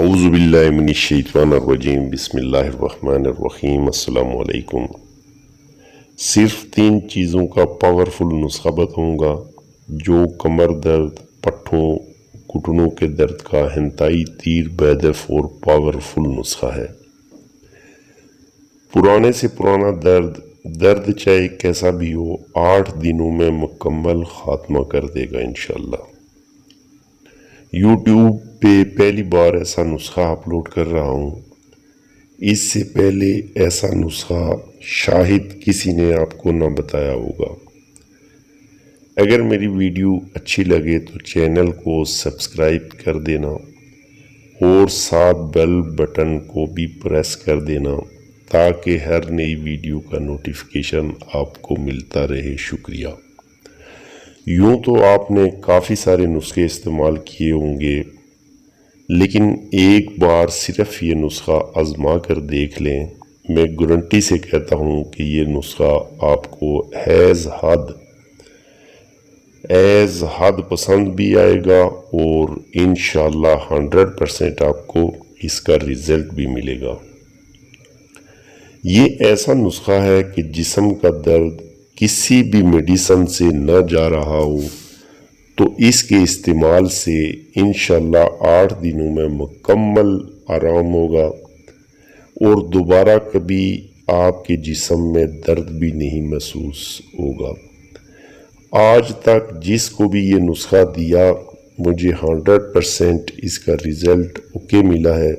اعوذ باللہ من الشیطان الرجیم بسم اللہ الرحمن الرحیم السلام علیکم۔ صرف 3 چیزوں کا پاورفل نسخہ بتاؤں گا جو کمر درد، پٹھوں، گھٹنوں کے درد کا انتہائی تیر بیدف اور پاورفل نسخہ ہے۔ پرانے سے پرانا درد چاہے کیسا بھی ہو 8 دنوں میں مکمل خاتمہ کر دے گا انشاءاللہ۔ یوٹیوب پہ پہلی بار ایسا نسخہ اپلوڈ کر رہا ہوں۔ اس سے پہلے ایسا نسخہ شاہد کسی نے آپ کو نہ بتایا ہوگا۔ اگر میری ویڈیو اچھی لگے تو چینل کو سبسکرائب کر دینا اور ساتھ بیل بٹن کو بھی پریس کر دینا تاکہ ہر نئی ویڈیو کا نوٹیفیکیشن آپ کو ملتا رہے۔ شکریہ۔ یوں تو آپ نے کافی سارے نسخے استعمال کیے ہوں گے، لیکن ایک بار صرف یہ نسخہ آزما کر دیکھ لیں۔ میں گارنٹی سے کہتا ہوں کہ یہ نسخہ آپ کو ایز حد پسند بھی آئے گا اور انشاءاللہ 100% آپ کو اس کا رزلٹ بھی ملے گا۔ یہ ایسا نسخہ ہے کہ جسم کا درد کسی بھی میڈیسن سے نہ جا رہا ہو تو اس کے استعمال سے انشاءاللہ 8 دنوں میں مکمل آرام ہوگا اور دوبارہ کبھی آپ کے جسم میں درد بھی نہیں محسوس ہوگا۔ آج تک جس کو بھی یہ نسخہ دیا مجھے 100% اس کا رزلٹ اوکے ملا ہے۔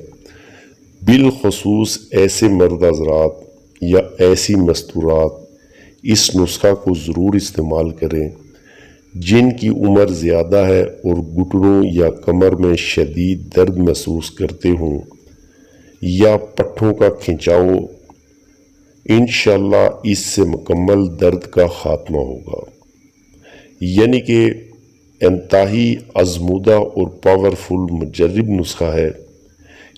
بالخصوص ایسے مرد حضرات یا ایسی مستورات اس نسخہ کو ضرور استعمال کریں جن کی عمر زیادہ ہے اور گھٹنوں یا کمر میں شدید درد محسوس کرتے ہوں یا پٹھوں کا کھنچاؤ۔ انشاءاللہ اس سے مکمل درد کا خاتمہ ہوگا، یعنی کہ انتہائی آزمودہ اور پاورفل مجرب نسخہ ہے۔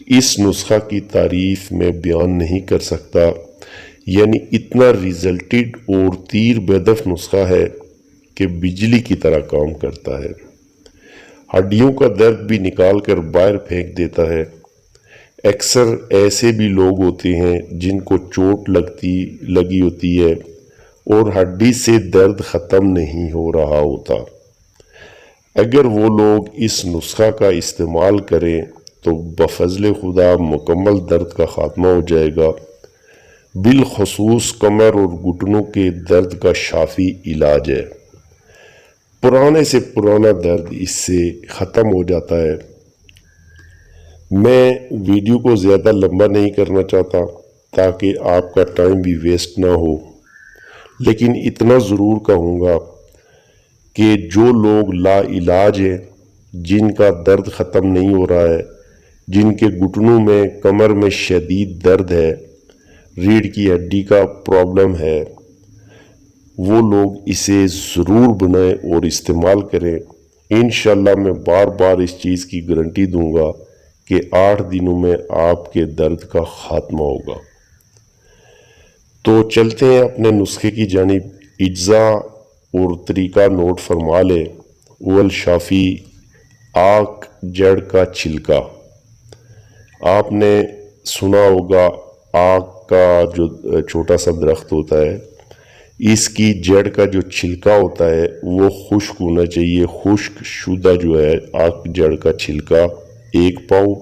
اس نسخہ کی تعریف میں بیان نہیں کر سکتا، یعنی اتنا ریزلٹڈ اور تیر بیدف نسخہ ہے کہ بجلی کی طرح کام کرتا ہے۔ ہڈیوں کا درد بھی نکال کر باہر پھینک دیتا ہے۔ اکثر ایسے بھی لوگ ہوتے ہیں جن کو چوٹ لگی ہوتی ہے اور ہڈی سے درد ختم نہیں ہو رہا ہوتا۔ اگر وہ لوگ اس نسخہ کا استعمال کریں تو بفضل خدا مکمل درد کا خاتمہ ہو جائے گا۔ بالخصوص کمر اور گھٹنوں کے درد کا شافی علاج ہے۔ پرانے سے پرانا درد اس سے ختم ہو جاتا ہے۔ میں ویڈیو کو زیادہ لمبا نہیں کرنا چاہتا تاکہ آپ کا ٹائم بھی ویسٹ نہ ہو، لیکن اتنا ضرور کہوں گا کہ جو لوگ لا علاج ہیں، جن کا درد ختم نہیں ہو رہا ہے، جن کے گھٹنوں میں کمر میں شدید درد ہے، ریڑھ کی ہڈی کا پرابلم ہے، وہ لوگ اسے ضرور بنائیں اور استعمال کریں۔ انشاءاللہ میں بار بار اس چیز کی گارنٹی دوں گا کہ 8 دنوں میں آپ کے درد کا خاتمہ ہوگا۔ تو چلتے ہیں اپنے نسخے کی جانب۔ اجزا اور طریقہ نوٹ فرما لیں۔ اول شافی آک جڑ کا چھلکا۔ آپ نے سنا ہوگا آک کا جو چھوٹا سا درخت ہوتا ہے، اس کی جڑ کا جو چھلکا ہوتا ہے وہ خشک ہونا چاہیے۔ خشک شدہ جو ہے آک جڑ کا چھلکا 1 پاؤ،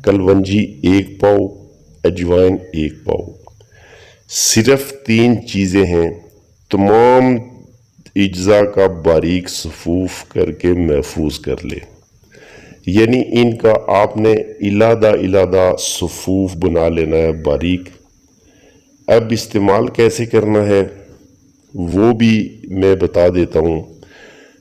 کلونجی 1 پاؤ، اجوائن 1 پاؤ۔ صرف 3 چیزیں ہیں۔ تمام اجزاء کا باریک صفوف کر کے محفوظ کر لے، یعنی ان کا آپ نے علیحدہ صفوف بنا لینا ہے باریک۔ اب استعمال کیسے کرنا ہے وہ بھی میں بتا دیتا ہوں۔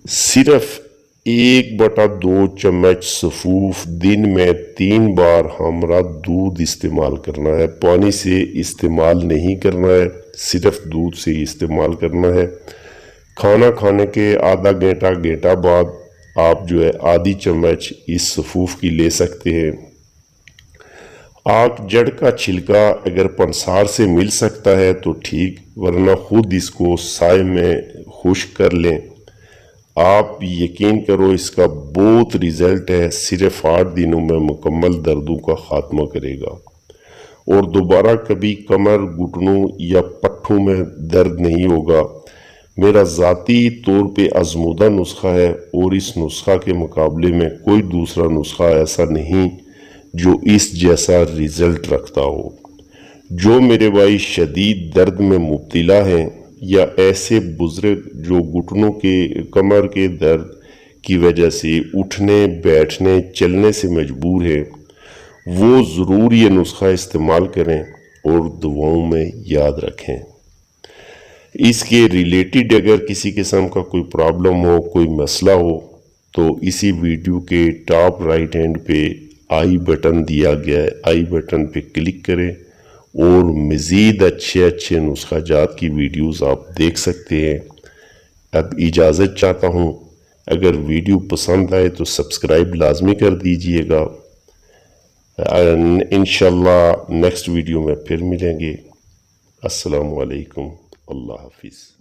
صرف 1/2 چمچ صفوف دن میں 3 بار ہمارا دودھ استعمال کرنا ہے۔ پانی سے استعمال نہیں کرنا ہے، صرف دودھ سے استعمال کرنا ہے۔ کھانا کھانے کے آدھا گھنٹہ بعد آپ جو ہے آدھی چمچ اس صفوف کی لے سکتے ہیں۔ آک جڑ کا چھلکا اگر پنسار سے مل سکتا ہے تو ٹھیک، ورنہ خود اس کو سائے میں خشک کر لیں۔ آپ یقین کرو اس کا بہت رزلٹ ہے، صرف 8 دنوں میں مکمل دردوں کا خاتمہ کرے گا اور دوبارہ کبھی کمر، گھٹنوں یا پٹھوں میں درد نہیں ہوگا۔ میرا ذاتی طور پہ آزمودہ نسخہ ہے اور اس نسخہ کے مقابلے میں کوئی دوسرا نسخہ ایسا نہیں جو اس جیسا رزلٹ رکھتا ہو۔ جو میرے بھائی شدید درد میں مبتلا ہیں یا ایسے بزرگ جو گھٹنوں کے، کمر کے درد کی وجہ سے اٹھنے، بیٹھنے، چلنے سے مجبور ہیں، وہ ضرور یہ نسخہ استعمال کریں اور دعاؤں میں یاد رکھیں۔ اس کے ریلیٹڈ اگر کسی قسم کا کوئی پرابلم ہو، کوئی مسئلہ ہو، تو اسی ویڈیو کے ٹاپ رائٹ ہینڈ پہ آئی بٹن دیا گیا ہے، آئی بٹن پہ کلک کریں اور مزید اچھے نسخہ جات کی ویڈیوز آپ دیکھ سکتے ہیں۔ اب اجازت چاہتا ہوں، اگر ویڈیو پسند آئے تو سبسکرائب لازمی کر دیجئے گا۔ انشاءاللہ نیکسٹ ویڈیو میں پھر ملیں گے۔ السلام علیکم، اللہ حافظ۔